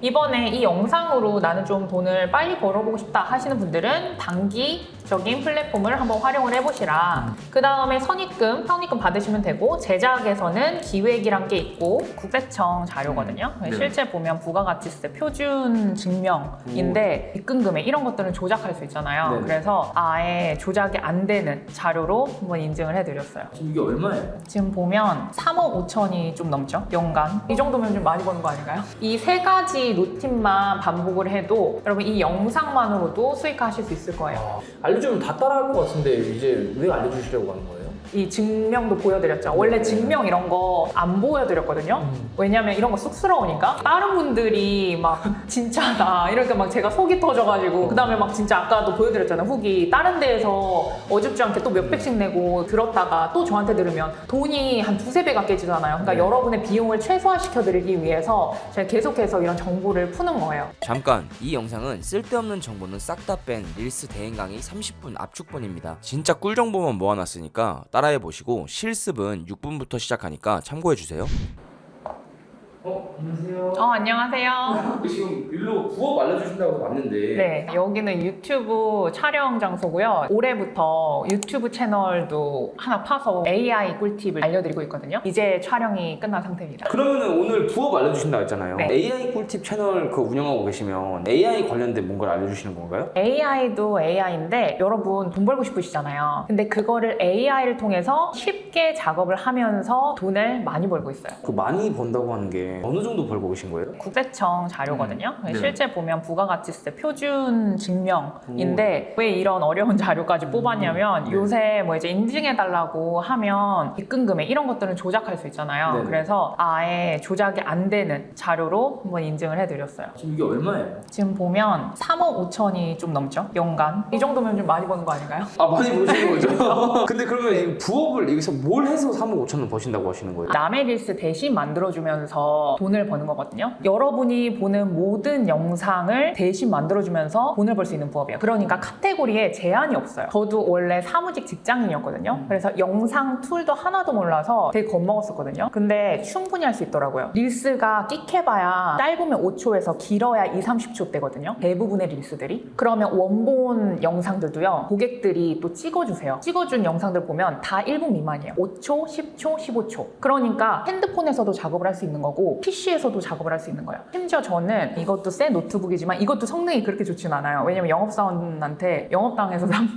이번에 이 영상으로 나는 좀 돈을 빨리 벌어보고 싶다 하시는 분들은 단기적인 플랫폼을 한번 활용을 해보시라. 그 다음에 선입금 받으시면 되고, 제작에서는 기획이란 게 있고 국세청 자료거든요. 네. 실제 보면 부가가치세 표준 증명인데 입금금액 이런 것들은 조작할 수 있잖아요. 네. 그래서 아예 조작이 안 되는 자료로 한번 인증을 해드렸어요. 지금 이게 얼마예요? 지금 보면 3억 5천이 좀 넘죠? 연간. 이 정도면 좀 많이 버는 거 아닌가요? 이 세 가지 루틴만 반복을 해도 여러분 이 영상만으로도 수익화하실 수 있을 거예요. 알려주면 다 따라할 것 같은데 이제 왜 알려주시려고 하는 거예요? 이 증명도 보여드렸죠. 원래 증명 이런 거 안 보여드렸거든요. 왜냐면 이런 거 쑥스러우니까. 다른 분들이 막 진짜다 이러니까 막 제가 속이 터져가지고, 그 다음에 막 진짜 아까도 보여드렸잖아요. 후기 다른 데에서 어줍지 않게 또 몇백씩 내고 들었다가 또 저한테 들으면 돈이 한 두세 배가 깨지잖아요. 그러니까 여러분의 비용을 최소화시켜드리기 위해서 제가 계속해서 이런 정보를 푸는 거예요. 잠깐, 이 영상은 쓸데없는 정보는 싹 다 뺀 릴스 대행 강의 30분 압축본입니다. 진짜 꿀 정보만 모아놨으니까 따라해보시고 실습은 6분부터 시작하니까 참고해주세요. 안녕하세요. 안녕하세요. 지금 일로 부업 알려주신다고 왔는데 네, 여기는 유튜브 촬영 장소고요. 올해부터 유튜브 채널도 하나 파서 AI 꿀팁을 알려드리고 있거든요. 이제 촬영이 끝난 상태입니다. 그러면은 오늘 부업 알려주신다고 했잖아요. 네. AI 꿀팁 채널 그 운영하고 계시면 AI 관련된 뭔가를 알려주시는 건가요? AI도 AI인데 여러분 돈 벌고 싶으시잖아요. 근데 그거를 AI를 통해서 쉽게 작업을 하면서 돈을 많이 벌고 있어요. 그 많이 번다고 하는 게 어느 정도 벌고 계신 거예요? 국세청 자료거든요. 네. 실제 보면 부가가치세 표준 증명인데 왜 이런 어려운 자료까지 뽑았냐면 네. 요새 뭐 이제 인증해달라고 하면 입금금액 이런 것들은 조작할 수 있잖아요. 네네. 그래서 아예 조작이 안 되는 자료로 한번 인증을 해드렸어요. 지금 이게 얼마예요? 지금 보면 3억 5천이 좀 넘죠? 연간. 이 정도면 좀 많이 버는 거 아닌가요? 아, 많이 버시는 거죠? 근데 그러면 이 부업을 여기서 뭘 해서 3억 5천 원 버신다고 하시는 거예요? 남의 릴스 대신 만들어주면서 돈을 버는 거거든요. 여러분이 보는 모든 영상을 대신 만들어주면서 돈을 벌 수 있는 부업이에요. 그러니까 카테고리에 제한이 없어요. 저도 원래 사무직 직장인이었거든요. 그래서 영상 툴도 하나도 몰라서 되게 겁먹었었거든요. 근데 충분히 할 수 있더라고요. 릴스가 끽해봐야 짧으면 5초에서 길어야 2, 30초 대거든요. 대부분의 릴스들이. 그러면 원본 영상들도요. 고객들이 또 찍어주세요. 찍어준 영상들 보면 다 1분 미만이에요. 5초, 10초, 15초. 그러니까 핸드폰에서도 작업을 할 수 있는 거고 PC에서도 작업을 할 수 있는 거예요. 심지어 저는 이것도 새 노트북이지만 이것도 성능이 그렇게 좋진 않아요. 왜냐면 영업사원한테 영업당해서 산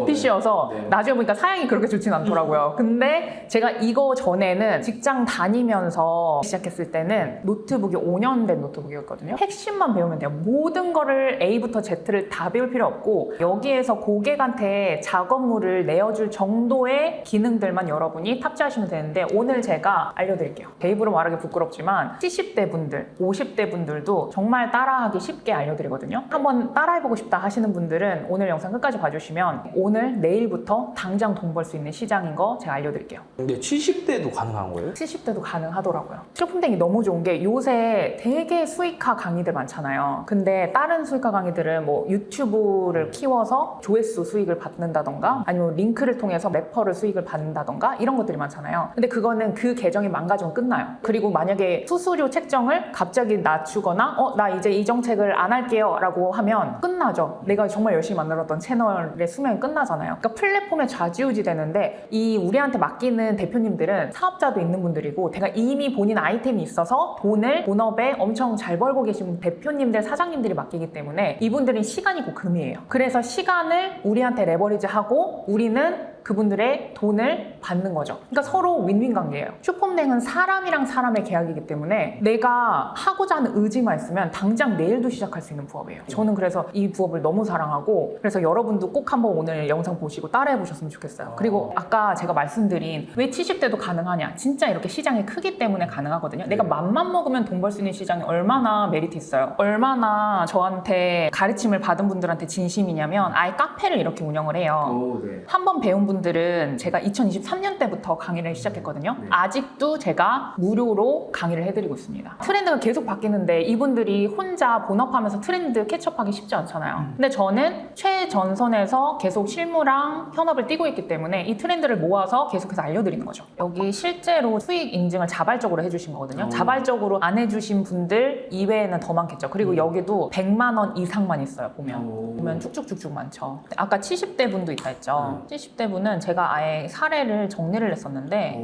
PC여서 네. 나중에 보니까 사양이 그렇게 좋진 않더라고요. 근데 제가 이거 전에는 직장 다니면서 시작했을 때는 노트북이 5년 된 노트북이었거든요. 핵심만 배우면 돼요. 모든 거를 A부터 Z를 다 배울 필요 없고 여기에서 고객한테 작업물을 내어줄 정도의 기능들만 여러분이 탑재하시면 되는데 오늘 제가 알려드릴게요. 제 입으로 말하기 부끄럽지만 70대 분들, 50대 분들도 정말 따라하기 쉽게 알려드리거든요. 한번 따라해보고 싶다 하시는 분들은 오늘 영상 끝까지 봐주시면 오늘, 내일부터 당장 돈 벌 수 있는 시장인 거 제가 알려드릴게요. 근데 70대도 가능한 거예요? 70대도 가능하더라고요. 쇼품댕이 너무 좋은 게 요새 되게 수익화 강의들 많잖아요. 근데 다른 수익화 강의들은 뭐 유튜브를 키워서 조회수 수익을 받는다던가 아니면 링크를 통해서 레퍼를 수익을 받는다던가 이런 것들이 많잖아요. 근데 그거는 그 계정이 망가지면 끝나요. 그리고 만약에 수수료 책정을 갑자기 낮추거나 나 이제 이 정책을 안 할게요 라고 하면 끝나죠. 내가 정말 열심히 만들었던 채널의 수명이 끝나잖아요. 그러니까 플랫폼에 좌지우지 되는데 이 우리한테 맡기는 대표님들은 사업자도 있는 분들이고 내가 이미 본인 아이템이 있어서 돈을 본업에 엄청 잘 벌고 계신 대표님들, 사장님들이 맡기기 때문에 이분들은 시간이 곧 금이에요. 그래서 시간을 우리한테 레버리지하고 우리는 그분들의 돈을 받는 거죠. 그러니까 서로 윈윈 관계예요. 슈퍼맨은 사람이랑 사람의 계약이기 때문에 내가 하고자 하는 의지만 있으면 당장 내일도 시작할 수 있는 부업이에요. 저는 그래서 이 부업을 너무 사랑하고 그래서 여러분도 꼭 한번 오늘 영상 보시고 따라해 보셨으면 좋겠어요. 그리고 아까 제가 말씀드린 왜 70대도 가능하냐, 진짜 이렇게 시장이 크기 때문에 가능하거든요. 내가 맘만 먹으면 돈 벌 수 있는 시장이 얼마나 메리트 있어요. 얼마나 저한테 가르침을 받은 분들한테 진심이냐면 아예 카페를 이렇게 운영을 해요. 네. 한 번 배운 분들은 제가 2023년 때부터 강의를 시작했거든요. 네. 아직도 제가 무료로 강의를 해드리고 있습니다. 트렌드가 계속 바뀌는데 이분들이 혼자 본업하면서 트렌드 캐치업하기 쉽지 않잖아요. 근데 저는 최전선에서 계속 실무랑 현업을 뛰고 있기 때문에 이 트렌드를 모아서 계속해서 알려드리는 거죠. 여기 실제로 수익 인증을 자발적으로 해주신 거거든요. 자발적으로 안 해주신 분들 이외에는 더 많겠죠. 그리고 여기도 100만 원 이상만 있어요. 보면 쭉쭉쭉쭉 많죠. 아까 70대 분도 있다 했죠. 70대 분은 제가 아예 사례를 정리를 했었는데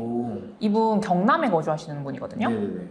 이분 경남에 거주하시는 분이거든요.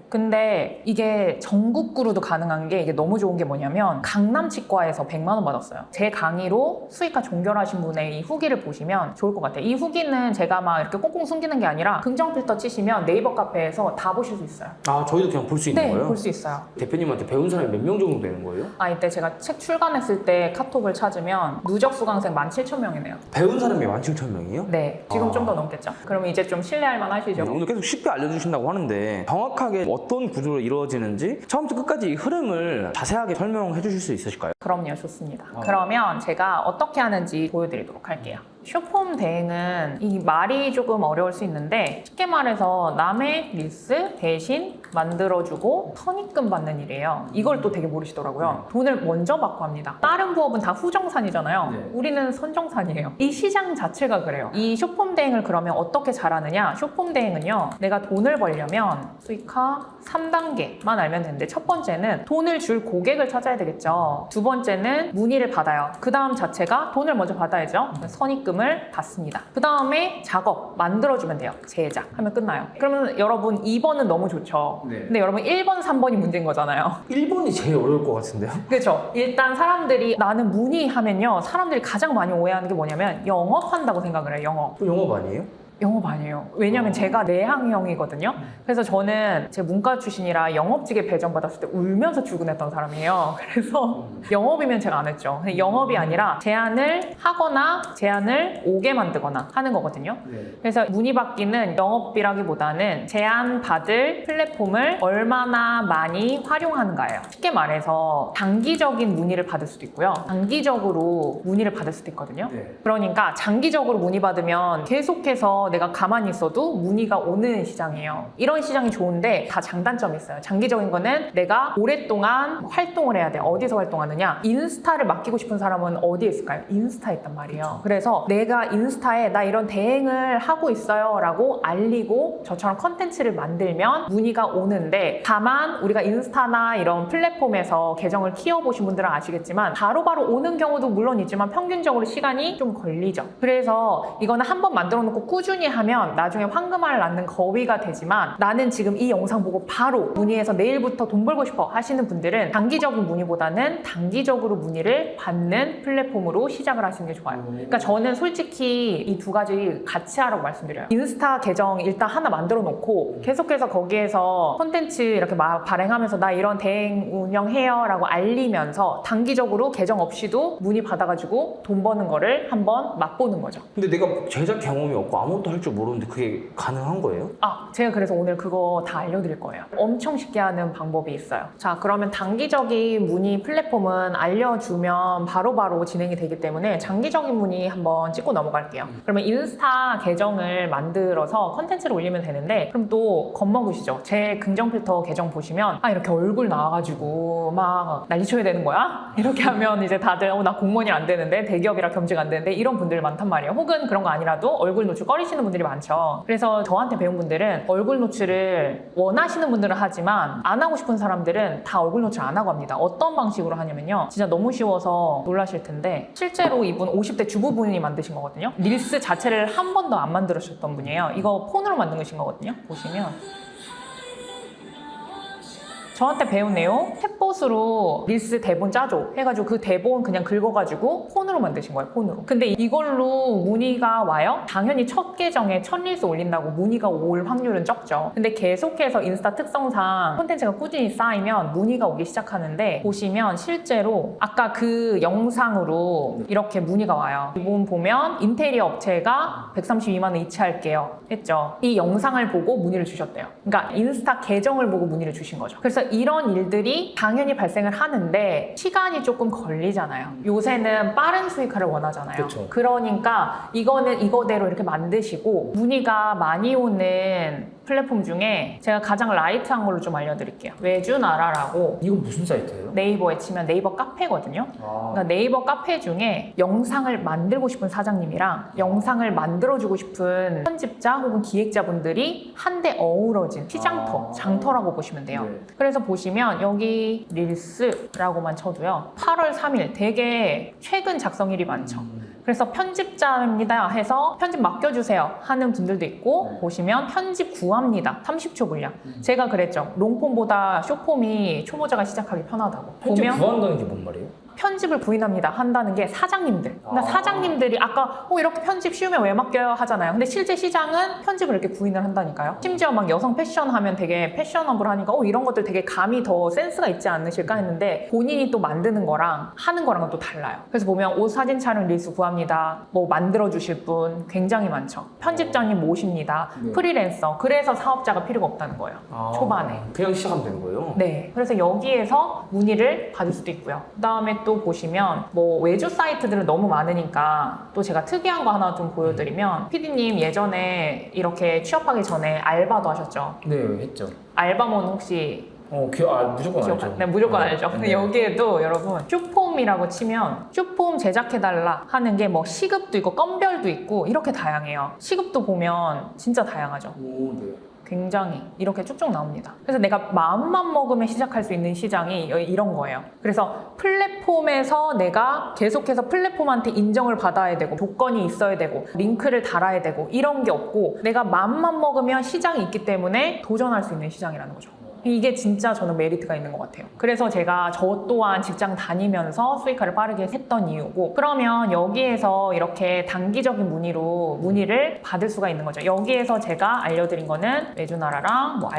근데 이게 전국구로도 가능한 게 이게 너무 좋은 게 뭐냐면 강남 치과에서 100만 원 받았어요. 제 강의로 수익화 종결하신 분의 이 후기를 보시면 좋을 것 같아요. 이 후기는 제가 막 이렇게 꽁꽁 숨기는 게 아니라 긍정 필터 치시면 네이버 카페에서 다 보실 수 있어요. 아, 저희도 그냥 볼 수 있는 네, 거예요? 볼 수 있어요. 대표님한테 배운 사람이 몇 명 정도 되는 거예요? 아, 이때 제가 책 출간했을 때 카톡을 찾으면 누적 수강생 17,000명이네요. 배운 사람이 17,000명이요? 네, 지금 아. 좀 더 넘겠죠. 그러면 이제 좀 신뢰할 만 하시죠? 오늘 계속 쉽게 알려주신다고 하는데 정확하게 어떤 구조로 이루어지는지 처음부터 끝까지 이 흐름을 자세하게 설명해 주실 수 있으실까요? 그럼요, 좋습니다. 그러면 제가 어떻게 하는지 보여드리도록 할게요. 쇼폼 대행은 이 말이 조금 어려울 수 있는데 쉽게 말해서 남의 릴스 대신 만들어주고 선입금 받는 일이에요. 이걸 또 되게 모르시더라고요. 돈을 먼저 받고 합니다. 다른 부업은 다 후정산이잖아요. 네. 우리는 선정산이에요. 이 시장 자체가 그래요. 이 쇼폼 대행을 그러면 어떻게 잘하느냐? 쇼폼 대행은요, 내가 돈을 벌려면 수익화 3단계만 알면 되는데 첫 번째는 돈을 줄 고객을 찾아야 되겠죠. 두 번째는 문의를 받아요. 그 다음 자체가 돈을 먼저 받아야죠. 선입금을 받습니다. 그 다음에 작업 만들어주면 돼요. 제작 하면 끝나요. 그러면 여러분 2번은 너무 좋죠. 네. 근데 여러분 1번, 3번이 문제인 거잖아요. 1번이 제일 어려울 것 같은데요? 그렇죠. 일단 사람들이 나는 문의하면요, 사람들이 가장 많이 오해하는 게 뭐냐면 영업한다고 생각을 해요. 영업. 그럼 영업 아니에요? 영업 아니에요. 왜냐면 제가 내향형이거든요. 그래서 저는 제 문과 출신이라 영업직에 배정받았을 때 울면서 출근했던 사람이에요. 그래서 영업이면 제가 안 했죠. 근데 영업이 아니라 제안을 하거나 제안을 오게 만들거나 하는 거거든요. 그래서 문의받기는 영업비라기보다는 제안 받을 플랫폼을 얼마나 많이 활용하는가예요. 쉽게 말해서 단기적인 문의를 받을 수도 있고요. 장기적으로 문의를 받을 수도 있거든요. 그러니까 장기적으로 문의받으면 계속해서 내가 가만히 있어도 문의가 오는 시장이에요. 이런 시장이 좋은데 다 장단점이 있어요. 장기적인 거는 내가 오랫동안 활동을 해야 돼요. 어디서 활동하느냐? 인스타를 맡기고 싶은 사람은 어디에 있을까요? 인스타에 있단 말이에요. 그래서 내가 인스타에 나 이런 대행을 하고 있어요 라고 알리고 저처럼 컨텐츠를 만들면 문의가 오는데, 다만 우리가 인스타나 이런 플랫폼에서 계정을 키워보신 분들은 아시겠지만 바로바로 오는 경우도 물론 있지만 평균적으로 시간이 좀 걸리죠. 그래서 이거는 한번 만들어 놓고 꾸준히 하면 나중에 황금알을 낳는 거위가 되지만, 나는 지금 이 영상 보고 바로 문의해서 내일부터 돈 벌고 싶어 하시는 분들은 장기적인 문의보다는 단기적으로 문의를 받는 플랫폼으로 시작을 하시는 게 좋아요. 그러니까 저는 솔직히 이 두 가지 같이 하라고 말씀드려요. 인스타 계정 일단 하나 만들어 놓고 계속해서 거기에서 콘텐츠 이렇게 막 발행하면서 나 이런 대행 운영해요 라고 알리면서 단기적으로 계정 없이도 문의 받아가지고 돈 버는 거를 한번 맛보는 거죠. 근데 내가 제작 경험이 없고 아무것도 할 줄 모르는데 그게 가능한 거예요? 제가 그래서 오늘 그거 다 알려드릴 거예요. 엄청 쉽게 하는 방법이 있어요. 자, 그러면 단기적인 문의 플랫폼은 알려주면 바로바로 진행이 되기 때문에 장기적인 문의 한번 찍고 넘어갈게요. 그러면 인스타 계정을 만들어서 컨텐츠를 올리면 되는데, 그럼 또 겁먹으시죠? 제 긍정 필터 계정 보시면 이렇게 얼굴 나와가지고 막 난리쳐야 되는 거야? 이렇게 하면 이제 다들 나 공무원이 안 되는데, 대기업이라 겸직 안 되는데, 이런 분들 많단 말이에요. 혹은 그런 거 아니라도 얼굴 노출 꺼리시는 분들이 많죠. 그래서 저한테 배운 분들은 얼굴 노출을 원하시는 분들은 하지만 안 하고 싶은 사람들은 다 얼굴 노출 안 하고 합니다. 어떤 방식으로 하냐면요, 진짜 너무 쉬워서 놀라실 텐데, 실제로 이분 50대 주부분이 만드신 거거든요. 릴스 자체를 한 번도 안 만들으셨던 분이에요. 이거 폰으로 만든 것인 거거든요. 보시면 저한테 배운 내용, 탭봇으로 릴스 대본 짜줘 해가지고 그 대본 그냥 긁어가지고 폰으로 만드신 거예요. 폰으로. 근데 이걸로 문의가 와요? 당연히 첫 계정에 첫 릴스 올린다고 문의가 올 확률은 적죠. 근데 계속해서 인스타 특성상 콘텐츠가 꾸준히 쌓이면 문의가 오기 시작하는데, 보시면 실제로 아까 그 영상으로 이렇게 문의가 와요. 이분 보면 인테리어 업체가 132만 원 이체할게요 했죠. 이 영상을 보고 문의를 주셨대요. 그러니까 인스타 계정을 보고 문의를 주신 거죠. 그래서 이런 일들이 당연히 발생을 하는데 시간이 조금 걸리잖아요. 요새는 빠른 수익화를 원하잖아요. 그쵸. 그러니까 이거는 이거대로 이렇게 만드시고 문의가 많이 오는 플랫폼 중에 제가 가장 라이트한 걸로 좀 알려드릴게요. 외주나라라고 이건 무슨 사이트예요? 네이버에 치면 네이버 카페거든요. 그러니까 네이버 카페 중에 영상을 만들고 싶은 사장님이랑 영상을 만들어주고 싶은 편집자 혹은 기획자분들이 한데 어우러진 시장터, 장터라고 보시면 돼요. 네. 그래서 보시면 여기 릴스라고만 쳐도요. 8월 3일 되게 최근 작성일이 많죠. 그래서 편집자입니다 해서 편집 맡겨주세요 하는 분들도 있고 보시면 편집 구합니다. 30초 분량. 제가 그랬죠. 롱폼보다 숏폼이 초보자가 시작하기 편하다고. 편집 구한다는 게 뭔 말이에요? 편집을 부인합니다 한다는 게 사장님들. 그러니까 아. 사장님들이 아까 이렇게 편집 쉬우면 왜 맡겨요 하잖아요. 근데 실제 시장은 편집을 이렇게 구인을 한다니까요. 심지어 막 여성 패션 하면 되게 패셔너블하니까 이런 것들 되게 감이 더 센스가 있지 않으실까 했는데 본인이 또 만드는 거랑 하는 거랑은 또 달라요. 그래서 보면 옷 사진 촬영 릴스 구합니다. 뭐 만들어 주실 분 굉장히 많죠. 편집자님 모십니다. 네. 프리랜서. 그래서 사업자가 필요가 없다는 거예요. 초반에. 그냥 시작하면 되는 거예요? 네. 그래서 여기에서 문의를 받을 수도 있고요. 그 다음에 또 보시면 뭐 외주 사이트들은 너무 많으니까 또 제가 특이한 거 하나 좀 보여드리면 PD님 예전에 이렇게 취업하기 전에 알바도 하셨죠? 네, 했죠. 알바몬 혹시 무조건 기억? 알죠. 네, 무조건 네. 알죠. 근데 네. 여기에도 여러분 슈폼이라고 치면 슈폼 제작해달라 하는 게 뭐 시급도 있고 건별도 있고 이렇게 다양해요. 시급도 보면 진짜 다양하죠. 오, 네. 굉장히 이렇게 쭉쭉 나옵니다. 그래서 내가 마음만 먹으면 시작할 수 있는 시장이 이런 거예요. 그래서 플랫폼에서 내가 계속해서 플랫폼한테 인정을 받아야 되고 조건이 있어야 되고 링크를 달아야 되고 이런 게 없고 내가 마음만 먹으면 시장이 있기 때문에 도전할 수 있는 시장이라는 거죠. 이게 진짜 저는 메리트가 있는 것 같아요. 그래서 제가 저 또한 직장 다니면서 수익화를 빠르게 했던 이유고 그러면 여기에서 이렇게 단기적인 문의를 받을 수가 있는 거죠. 여기에서 제가 알려드린 거는 외주나라랑 뭐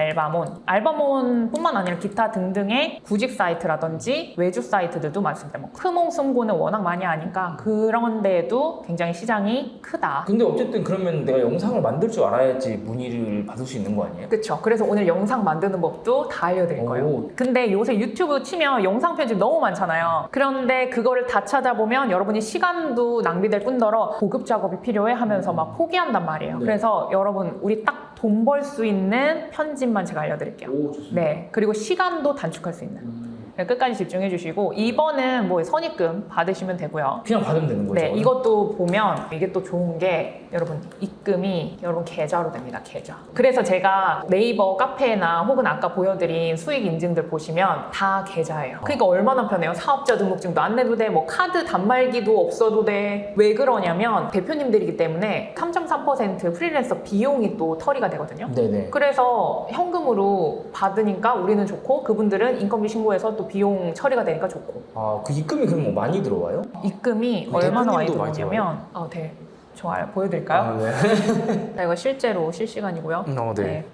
알바몬뿐만 아니라 기타 등등의 구직 사이트라든지 외주 사이트들도 많습니다. 뭐 크몽, 숨고는 워낙 많이 하니까 그런 데에도 굉장히 시장이 크다. 근데 어쨌든 그러면 내가 영상을 만들 줄 알아야지 문의를 받을 수 있는 거 아니에요? 그렇죠. 그래서 오늘 영상 만드는 법도 다 알려드릴 거예요. 오. 근데 요새 유튜브 치면 영상 편집 너무 많잖아요. 그런데 그거를 다 찾아보면 여러분이 시간도 낭비될 뿐더러 고급 작업이 필요해 하면서 막 포기한단 말이에요. 네. 그래서 여러분 우리 딱 돈 벌 수 있는 편집만 제가 알려드릴게요. 오, 좋습니다. 네. 그리고 시간도 단축할 수 있는. 끝까지 집중해 주시고 2번은 뭐 선입금 받으시면 되고요. 그냥 받으면 되는 거죠? 네, 이것도 보면 이게 또 좋은 게 여러분 입금이 여러분 계좌로 됩니다. 계좌. 그래서 제가 네이버 카페나 혹은 아까 보여드린 수익 인증들 보시면 다 계좌예요. 그러니까 얼마나 편해요. 사업자 등록증도 안 내도 돼. 뭐 카드 단말기도 없어도 돼. 왜 그러냐면 대표님들이기 때문에 3.3% 프리랜서 비용이 또 처리가 되거든요. 네네. 그래서 현금으로 받으니까 우리는 좋고 그분들은 인건비 신고해서 또 비용 처리가 되니까 좋고. 그 입금이 그럼 뭐 많이 들어와요? 입금이 그 얼마나 많이 대표님도 많이 들어오냐면 네. 좋아요. 보여드릴까요? 네. 자, 이거 실제로 실시간이고요. 네.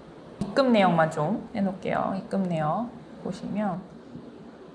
입금 내역만 좀 해놓을게요. 입금 내역 보시면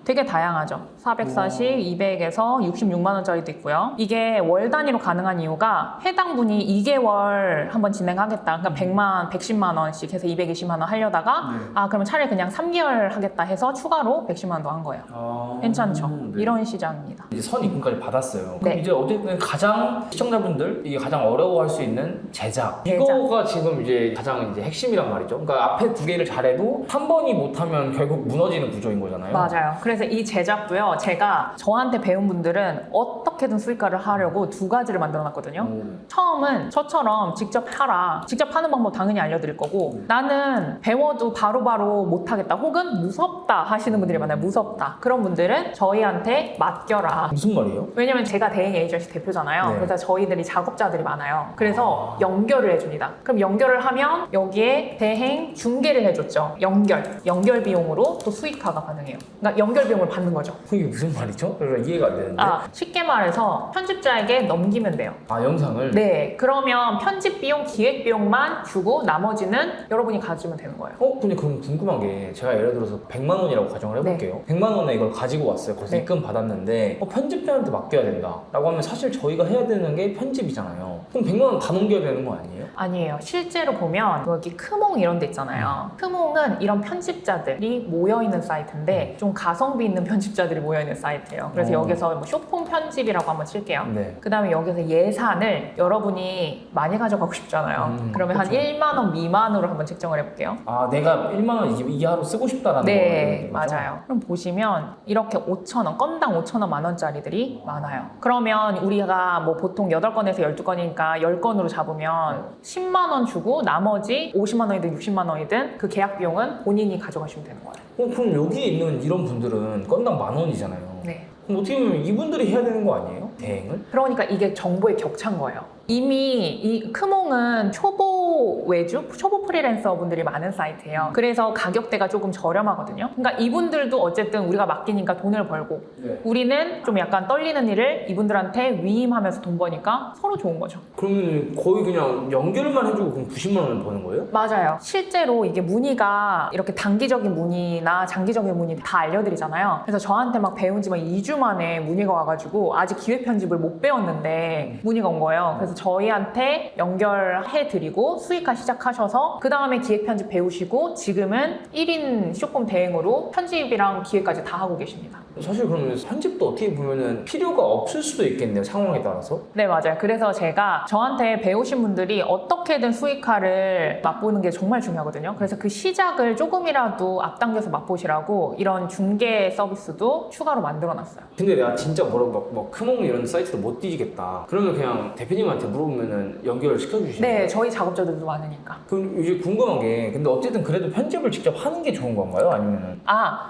되게 다양하죠. 440, 200에서 66만 원짜리도 있고요. 이게 월 단위로 가능한 이유가 해당 분이 2개월 한번 진행하겠다. 그러니까 110만 원씩 해서 220만 원 하려다가 그러면 차라리 그냥 3개월 하겠다 해서 추가로 110만 원도 한 거예요. 괜찮죠? 네. 이런 시장입니다. 이제 선 입금까지 받았어요. 네. 그럼 이제 어쨌든 가장 시청자분들 이게 가장 어려워할 수 있는 제작. 제작. 이거가 지금 이제 가장 이제 핵심이란 말이죠. 그러니까 앞에 두 개를 잘해도 한 번이 못하면 결국 무너지는 구조인 거잖아요. 맞아요. 그래서 이 제작도요, 제가 저한테 배운 분들은 어떻게든 수익화를 하려고 두 가지를 만들어 놨거든요. 처음은 저처럼 직접 하라. 직접 하는 방법 당연히 알려드릴 거고, 나는 배워도 바로바로 못하겠다. 혹은 무섭다 하시는 분들이 많아요. 무섭다. 그런 분들은 저희한테 맡겨라. 무슨 말이에요? 왜냐면 제가 대행 에이전시 대표잖아요. 네. 그래서 저희들이 작업자들이 많아요. 그래서 연결을 해줍니다. 그럼 연결을 하면 여기에 대행 중개를 해줬죠. 연결 비용으로 또 수익화가 가능해요. 그러니까 연결 연결 비용을 받는 거죠. 이게 무슨 말이죠? 그러니까 이해가 안 되는데. 쉽게 말해서 편집자에게 넘기면 돼요. 영상을? 네, 그러면 편집 비용, 기획 비용만 주고 나머지는 여러분이 가지면 되는 거예요. 근데 그럼 궁금한 게 제가 예를 들어서 100만 원이라고 가정을 해볼게요. 100만 원에 이걸 가지고 왔어요. 거기서 네. 입금 받았는데 편집자한테 맡겨야 된다 라고 하면 사실 저희가 해야 되는 게 편집이잖아요. 그럼 100만 원 다 넘겨야 되는 거 아니에요? 아니에요. 실제로 보면 여기 크몽 이런 데 있잖아요. 크몽은 이런 편집자들이 모여있는 사이트인데 좀 가성비 있는 편집자들이 모여있는 사이트예요. 그래서 여기서 뭐 쇼폼 편집이라고 한번 칠게요. 네. 그 다음에 여기서 예산을 여러분이 많이 가져가고 싶잖아요. 그러면 한 그렇죠. 1만 원 미만으로 한번 책정을 해볼게요. 내가 1만 원 이하로 쓰고 싶다라는 네, 거죠? 맞아요. 그럼 보시면 이렇게 5,000원, 건당 5,000원, 만 원짜리들이 많아요. 그러면 우리가 뭐 보통 8건에서 12건이니까 10건으로 잡으면 10만 원 주고 나머지 50만 원이든 60만 원이든 그 계약 비용은 본인이 가져가시면 되는 거예요. 그럼 여기에 있는 이런 분들은 건당 10,000원이잖아요. 네. 그럼 어떻게 보면 이분들이 해야 되는 거 아니에요? 대행을? 그러니까 이게 정보의 격차인 거예요. 이미 이 크몽은 초보 외주, 초보 프리랜서 분들이 많은 사이트예요. 그래서 가격대가 조금 저렴하거든요. 그러니까 이분들도 어쨌든 우리가 맡기니까 돈을 벌고 우리는 좀 약간 떨리는 일을 이분들한테 위임하면서 돈 버니까 서로 좋은 거죠. 그러면 거의 그냥 연결만 해주고 그럼 90만 원을 버는 거예요? 맞아요. 실제로 이게 문의가 이렇게 단기적인 문의나 장기적인 문의 다 알려드리잖아요. 그래서 저한테 막 배운 지 막 2주 만에 문의가 와가지고 아직 기획 편집을 못 배웠는데 문의가 온 거예요. 그래서 저희한테 연결해드리고 수익화 시작하셔서 그 다음에 기획 편집 배우시고 지금은 1인 쇼폼 대행으로 편집이랑 기획까지 다 하고 계십니다. 사실 그러면 편집도 어떻게 보면은 필요가 없을 수도 있겠네요. 상황에 따라서. 네, 맞아요. 그래서 제가 저한테 배우신 분들이 어떻게든 수익화를 맛보는 게 정말 중요하거든요. 그래서 그 시작을 조금이라도 앞당겨서 맛보시라고 이런 중개 서비스도 추가로 만들어놨어요. 근데 내가 진짜 뭐 크몽 이런 사이트도 못 뒤지겠다. 그러면 그냥 대표님한테 물어보면은 연결을 시켜주시는 네, 거예요? 저희 작업자들도 많으니까. 그럼 이제 궁금한 게 근데 어쨌든 그래도 편집을 직접 하는 게 좋은 건가요? 아니면은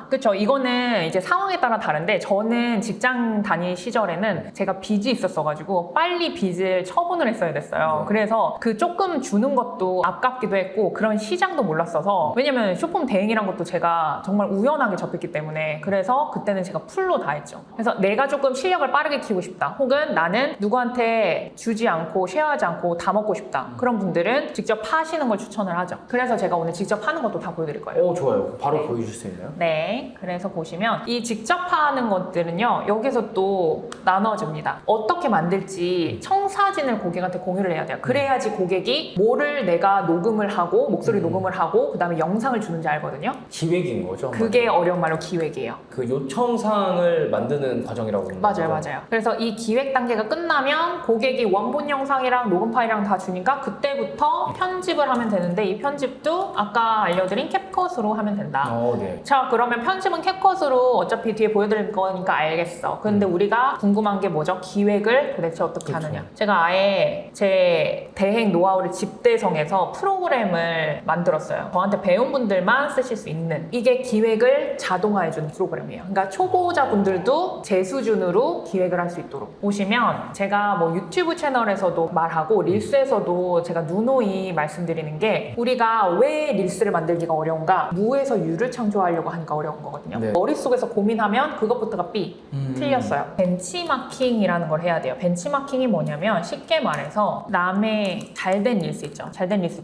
그쵸. 이거는 이제 상황에 따라 다른데 저는 직장 다닐 시절에는 제가 빚이 있었어가지고 빨리 빚을 처분을 했어야 됐어요. 그래서 그 조금 주는 것도 아깝기도 했고 그런 시장도 몰랐어서 왜냐면 쇼폼 대행이란 것도 제가 정말 우연하게 접했기 때문에 그래서 그때는 제가 풀로 다 했죠. 그래서 내가 조금 실력을 빠르게 키우고 싶다. 혹은 나는 누구한테 주지 않고 쉐어하지 않고 다 먹고 싶다. 그런 분들은 직접 파시는 걸 추천을 하죠. 그래서 제가 오늘 직접 하는 것도 다 보여드릴 거예요. 좋아요. 바로 네. 보여주실 수 있나요? 네, 그래서 보시면 이 직접 하는 것들은요 여기서 또 나눠집니다. 어떻게 만들지 청사진을 고객한테 공유를 해야 돼요. 그래야지 고객이 뭐를 내가 녹음을 하고 목소리 녹음을 하고 그 다음에 영상을 주는지 알거든요. 기획인 거죠? 그게 어려운 말로 기획이에요. 그 요청사항을 만드는 과정이라고 보는 맞아요, 거죠? 맞아요. 그래서 이 기획 단계가 끝나면 고객이 원본 영상이랑 녹음 파일이랑 다 주니까 그때부터 편집을 하면 되는데 이 편집도 아까 알려드린 캡컷으로 하면 된다. 네. 자, 그러면 편집은 캡컷으로 어차피 뒤에 보여드릴 거니까 알겠어. 근데 우리가 궁금한 게 뭐죠? 기획을 도대체 어떻게 그쵸. 하느냐. 제가 아예 제 대행 노하우를 집대성해서 프로그램을 만들었어요. 저한테 배운 분들만 쓰실 수 있는 이게 기획을 자동화해주는 프로그램이에요. 그러니까 초보자분들도 제 수준으로 기획을 할 수 있도록 보시면 제가 뭐 유튜브 채널에서도 말하고 릴스에서도 제가 누누이 말씀드리는 게 우리가 왜 릴스를 만들기가 어려운가? 무에서 유를 창조하려고 하니까 어려운 거거든요. 네. 머릿속에서 고민하면 그것부터가 B. 틀렸어요. 벤치마킹이라는 걸 해야 돼요. 벤치마킹이 뭐냐면 쉽게 말해서 남의 잘된 릴스 있죠. 잘된 릴스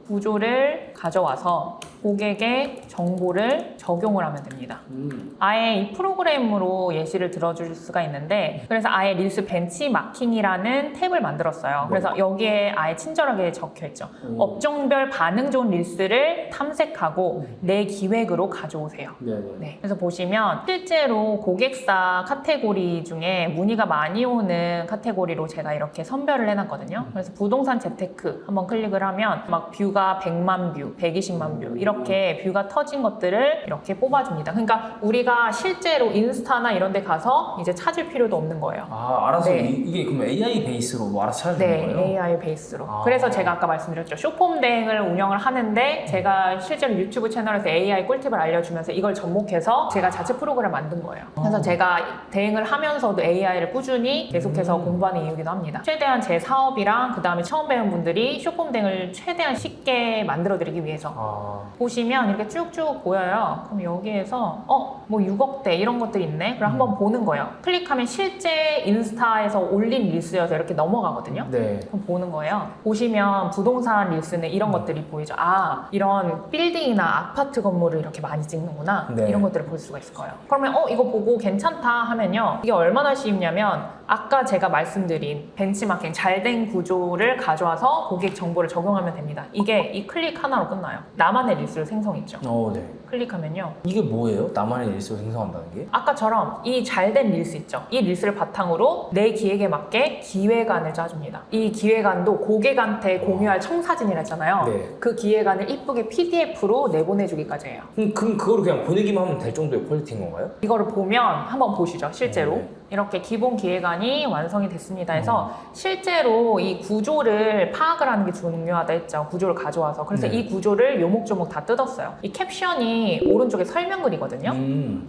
구조를 가져와서 고객의 정보를 적용을 하면 됩니다. 아예 이 프로그램으로 예시를 들어줄 수가 있는데 그래서 아예 릴스 벤치마킹이라는 탭을 만들었어요. 그래서 여기에 아예 친절하게 적혀있죠. 업종별 반응 좋은 릴스를 탐색하고 내 기획으로 가져오세요. 네. 그래서 보시면 실제로 고객사 카테고리 중에 문의가 많이 오는 카테고리로 제가 이렇게 선별을 해놨거든요. 그래서 부동산 재테크 한번 클릭을 하면 막 뷰가 100만 뷰, 120만 뷰 이렇게 뷰가 터진 것들을 이렇게 뽑아줍니다. 그러니까 우리가 실제로 인스타나 이런 데 가서 이제 찾을 필요도 없는 거예요. 알아서 네. 이게 그럼 AI 베이스로 뭐 알아서 찾아주는 네, 거예요? AI 베이스로. 그래서 제가 아까 말씀드렸죠. 쇼폼 대행을 운영을 하는데 제가 실제로 유튜브 채널에서 AI 꿀팁을 알려주면서 이걸 접목해서 제가 자체 프로그램을 만든 거예요. 그래서 제가 대행을 하면서도 AI를 꾸준히 계속해서 공부하는 이유기도 합니다. 최대한 제 사업이랑 그 다음에 처음 배운 분들이 쇼폼 대행을 최대한 쉽게 만들어드리기 위해서 보시면 이렇게 쭉쭉 보여요. 그럼 여기에서 뭐 6억대 이런 것들이 있네? 그럼 한번 보는 거예요. 클릭하면 실제 인스타에서 올린 릴스여서 이렇게 넘어가거든요. 네. 그럼 보는 거예요. 보시면 부동산 릴스는 이런 것들이 보이죠. 아, 이런 빌딩이나 아파트 건물을 이렇게 많이 찍는구나. 네. 이런 것들을 볼 수가 있을 거예요. 그러면 이거 보고 괜찮다 하면요. 이게 얼마나 쉽냐면 아까 제가 말씀드린 벤치마킹 잘된 구조를 가져와서 고객 정보를 적용하면 됩니다. 이게 이 클릭 하나로 끝나요. 나만의 릴스를 생성했죠. 네. 클릭하면요. 이게 뭐예요? 나만의 릴스를 생성한다는 게? 아까처럼 이 잘된 릴스 있죠. 이 릴스를 바탕으로 내 기획에 맞게 기획안을 짜줍니다. 이 기획안도 고객한테 공유할 청사진이라 했잖아요. 네. 그 기획안을 이쁘게 PDF로 내보내주기까지 해요. 그럼 그거를 그냥 보내기만 하면 될 정도의 퀄리티인 건가요? 이거를 보면 한번 보시죠. 실제로. 네. 이렇게 기본 기획안이 완성이 됐습니다 해서 실제로 이 구조를 파악을 하는 게 중요하다 했죠. 구조를 가져와서. 그래서 네. 이 구조를 요목조목 다 뜯었어요. 이 캡션이 오른쪽에 설명글이거든요.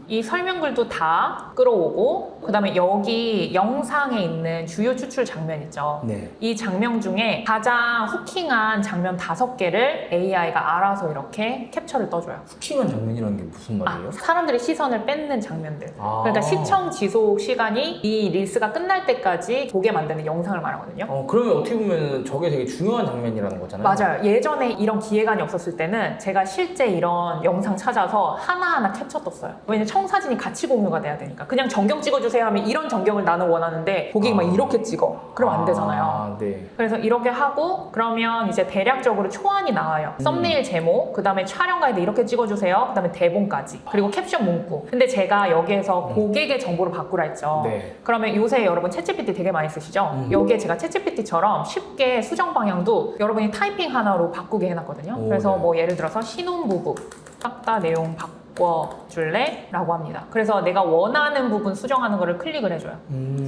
이 설명글도 다 끌어오고 그 다음에 여기 영상에 있는 주요 추출 장면 있죠. 네. 이 장면 중에 가장 후킹한 장면 5개를 AI가 알아서 이렇게 캡처를 떠줘요. 후킹한 장면이라는 게 무슨 말이에요? 사람들이 시선을 뺏는 장면들. 아. 그러니까 시청 지속 시간이 이 릴스가 끝날 때까지 보게 만드는 영상을 말하거든요. 그러면 어떻게 보면 저게 되게 중요한 장면이라는 거잖아요. 맞아요. 예전에 이런 기획안이 없었을 때는 제가 실제 이런 영상 찾아서 하나하나 캡처 떴어요. 왜냐면 청사진이 같이 공유가 돼야 되니까. 그냥 전경 찍어주세요 하면 이런 전경을 나는 원하는데 고객이 막 이렇게 찍어. 그럼 안 되잖아요. 네. 그래서 이렇게 하고 그러면 이제 대략적으로 초안이 나와요. 썸네일 제목, 그 다음에 촬영 가이드 이렇게 찍어주세요. 그 다음에 대본까지. 그리고 캡션 문구. 근데 제가 여기에서 고객의 정보를 바꾸라 했죠. 네. 그러면 요새 여러분 챗GPT 되게 많이 쓰시죠? 여기에 제가 챗GPT처럼 쉽게 수정 방향도 여러분이 타이핑 하나로 바꾸게 해놨거든요. 그래서 네. 뭐 예를 들어서 신혼부부 딱 다 내용 바꿔줄래? 라고 합니다. 그래서 내가 원하는 부분 수정하는 거를 클릭을 해줘요.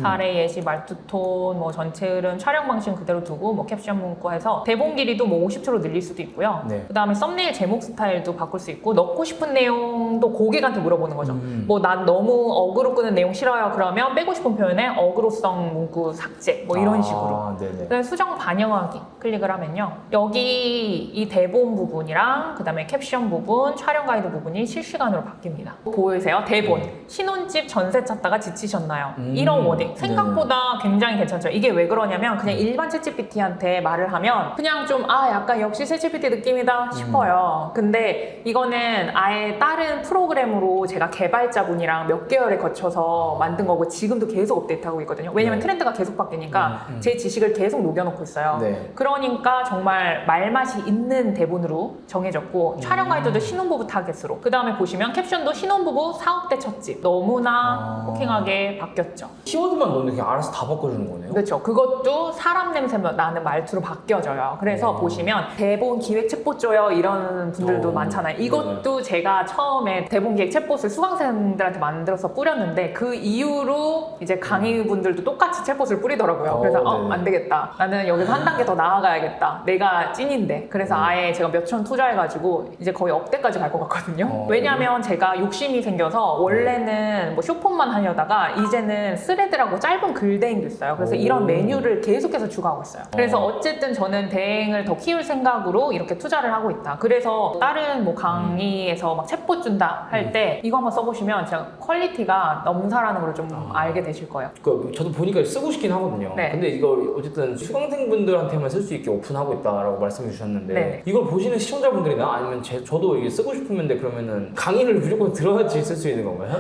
사례, 예시, 말투톤, 뭐 전체 흐름, 촬영 방식 그대로 두고 뭐 캡션 문구 해서 대본 길이도 뭐 50초로 늘릴 수도 있고요. 네. 그 다음에 썸네일 제목 스타일도 바꿀 수 있고 넣고 싶은 내용도 고객한테 물어보는 거죠. 뭐 난 너무 어그로 끄는 내용 싫어요. 그러면 빼고 싶은 표현에 어그로성 문구 삭제 뭐 이런 식으로. 네네. 그다음에 수정 반영하기 클릭을 하면요. 여기 이 대본 부분이랑 그 다음에 캡션 부분, 촬영 가이드 부분이 실시간으로 바뀝니다. 보이세요? 대본. 신혼집 전세 찾다가 지치셨나요? 이런 워딩. 생각보다 굉장히 괜찮죠. 이게 왜 그러냐면 그냥 일반 챗GPT한테 말을 하면 그냥 좀 약간 역시 챗GPT 느낌이다 싶어요. 근데 이거는 아예 다른 프로그램으로 제가 개발자분이랑 몇 개월에 거쳐서 만든 거고 지금도 계속 업데이트하고 있거든요. 왜냐면 네. 트렌드가 계속 바뀌니까 제 지식을 계속 녹여놓고 있어요. 네. 그러니까 정말 말맛이 있는 대본으로 정해졌고 촬영 가이드도 신혼부부 타겟으로 그 다음에 보시면 캡션도 신혼부부 4억대 첫집 너무나 호킹하게 바뀌었죠. 키워드만 넣으면 그냥 알아서 다 바꿔주는 거네요? 그렇죠. 그것도 사람 냄새 나는 말투로 바뀌어져요. 그래서 보시면 대본 기획 챗봇 줘요 이런 분들도 많잖아요. 이것도 제가 처음에 대본 기획 챗봇을 수강생들한테 만들어서 뿌렸는데 그 이후로 이제 강의분들도 똑같이 챗봇을 뿌리더라고요. 그래서 네네. 안 되겠다. 나는 여기서 한 단계 더 나아가야겠다. 내가 찐인데. 그래서 아예 제가 몇천 투자해가지고 이제 거의 억대까지 갈 것 같거든요. 왜냐면 제가 욕심이 생겨서 원래는 뭐 쇼폼만 하려다가 이제는 스레드라고 짧은 글 대행도 있어요. 그래서 이런 메뉴를 계속해서 추가하고 있어요. 그래서 어쨌든 저는 대행을 더 키울 생각으로 이렇게 투자를 하고 있다. 그래서 다른 뭐 강의에서 막 챗봇 준다 할 때 이거 한번 써보시면 제가 퀄리티가 넘사라는 걸 좀 알게 되실 거예요. 저도 보니까 쓰고 싶긴 하거든요. 네. 근데 이걸 어쨌든 수강생분들한테만 쓸 수 있게 오픈하고 있다라고 말씀해 주셨는데 네. 이걸 보시는 시청자분들이나 아니면 저도 이게 쓰고 싶은데 그러면 강의를 무조건 들어야지 쓸 수 있는 건가요?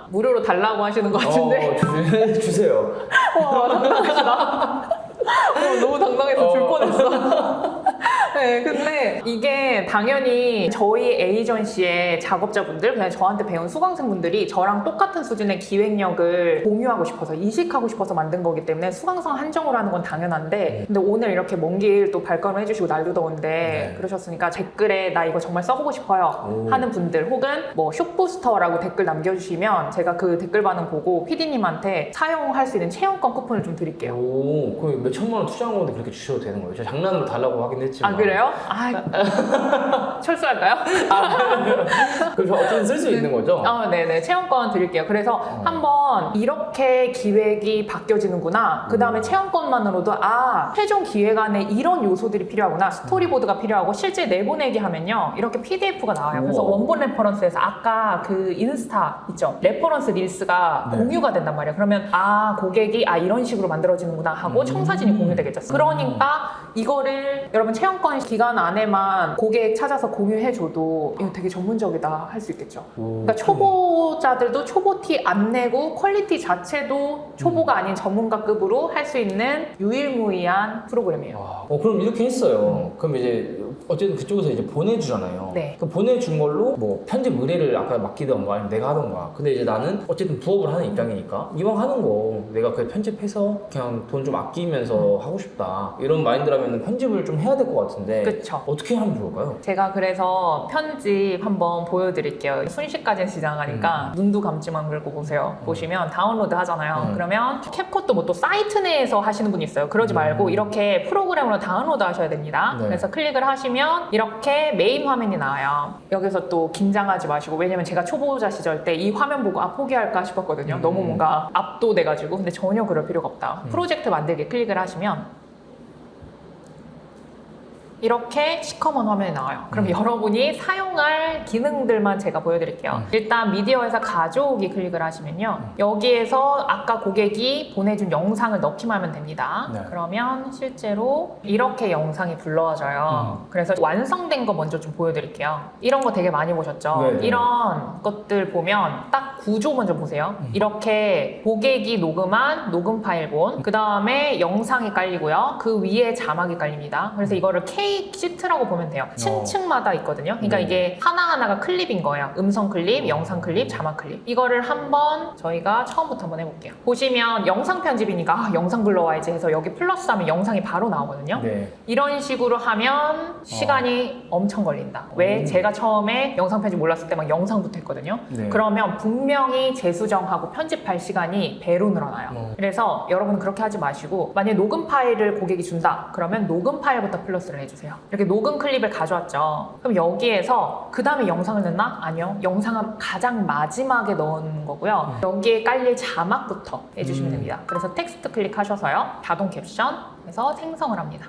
무료로 달라고 하시는 것 같은데. 주세요. 와, 당당하시다. 너무 당당해서 줄 뻔했어. 네, 근데 이게 당연히 저희 에이전시의 작업자분들, 그냥 저한테 배운 수강생분들이 저랑 똑같은 수준의 기획력을 공유하고 싶어서, 이식하고 싶어서 만든 거기 때문에 수강생 한정으로 하는 건 당연한데, 근데 오늘 이렇게 먼 길 또 발걸음 해주시고 날도 더운데 그러셨으니까 댓글에 나 이거 정말 써보고 싶어요 하는 분들, 혹은 뭐 숍부스터라고 댓글 남겨주시면 제가 그 댓글 반응 보고 PD님한테 사용할 수 있는 체험권 쿠폰을 좀 드릴게요. 거의 몇 천만 원 투자한 건데 그렇게 주셔도 되는 거예요? 제가 장난으로 달라고 하긴 모르겠지만. 아 그래요? 아 철수할까요? 그럼 어쨌든 쓸 수 있는 거죠? 네네. 체험권 드릴게요. 그래서 한번 이렇게 기획이 바뀌어지는구나. 그 다음에 체험권만으로도 최종 기획안에 이런 요소들이 필요하구나. 스토리보드가 필요하고 실제 내보내기 하면요. 이렇게 PDF가 나와요. 그래서 우와. 원본 레퍼런스에서 아까 그 인스타 있죠? 레퍼런스 릴스가 네. 공유가 된단 말이에요. 그러면 고객이 이런 식으로 만들어지는구나 하고 청사진이 공유되겠죠. 그러니까 이거를 여러분 체험권 기간 안에만 고객 찾아서 공유해줘도 이거 되게 전문적이다 할 수 있겠죠. 그러니까 초보자들도 초보 티 안 내고 퀄리티 자체도 초보가 아닌 전문가급으로 할 수 있는 유일무이한 프로그램이에요. 그럼 이렇게 했어요. 그럼 이제 어쨌든 그쪽에서 이제 보내주잖아요. 네. 그럼 보내준 걸로 뭐 편집 의뢰를 아까 맡기던가 아니면 내가 하던가. 근데 이제 나는 어쨌든 부업을 하는 입장이니까 이왕 하는 거 내가 그냥 편집해서 그냥 돈 좀 아끼면서 하고 싶다. 이런 마인드라면 편집을 좀 해야 될 것 같은데. 그쵸. 어떻게 하면 좋을까요? 제가 그래서 편집 한번 보여드릴게요. 순식간에 지나가니까 눈도 감지만 걸고 보세요. 보시면 다운로드 하잖아요. 그러면 캡컷도 뭐 또 사이트 내에서 하시는 분이 있어요. 그러지 말고 이렇게 프로그램으로 다운로드 하셔야 됩니다. 네. 그래서 클릭을 하시면 이렇게 메인 화면이 나와요. 여기서 또 긴장하지 마시고, 왜냐면 제가 초보자 시절 때 이 화면 보고 포기할까 싶었거든요. 너무 뭔가 압도돼가지고. 근데 전혀 그럴 필요가 없다. 프로젝트 만들기 클릭을 하시면 이렇게 시커먼 화면이 나와요. 그럼 여러분이 사용할 기능들만 제가 보여드릴게요. 일단 미디어에서 가져오기 클릭을 하시면요. 여기에서 아까 고객이 보내준 영상을 넣기만 하면 됩니다. 네. 그러면 실제로 이렇게 영상이 불러와져요. 그래서 완성된 거 먼저 좀 보여드릴게요. 이런 거 되게 많이 보셨죠? 네네. 이런 것들 보면 딱 구조 먼저 보세요. 이렇게 고객이 녹음한 녹음 파일본, 그 다음에 영상이 깔리고요. 그 위에 자막이 깔립니다. 그래서 이거를 K 시트라고 보면 돼요. 층층마다 있거든요. 그러니까 이게 하나하나가 클립인 거예요. 음성 클립, 영상 클립, 자막 클립. 이거를 한번 저희가 처음부터 한번 해볼게요. 보시면 영상 편집이니까 영상 불러와야지 해서 여기 플러스 하면 영상이 바로 나오거든요. 네. 이런 식으로 하면 시간이 엄청 걸린다. 왜? 제가 처음에 영상 편집 몰랐을 때 막 영상부터 했거든요. 네. 그러면 분명히 재수정하고 편집할 시간이 배로 늘어나요. 그래서 여러분은 그렇게 하지 마시고, 만약에 녹음 파일을 고객이 준다 그러면 녹음 파일부터 플러스를 해주세요. 이렇게 녹음 클립을 가져왔죠. 그럼 여기에서 그 다음에 영상을 넣나? 아니요. 영상은 가장 마지막에 넣는 거고요. 여기에 깔릴 자막부터 해주시면 됩니다. 그래서 텍스트 클릭하셔서요. 자동 캡션에서 생성을 합니다.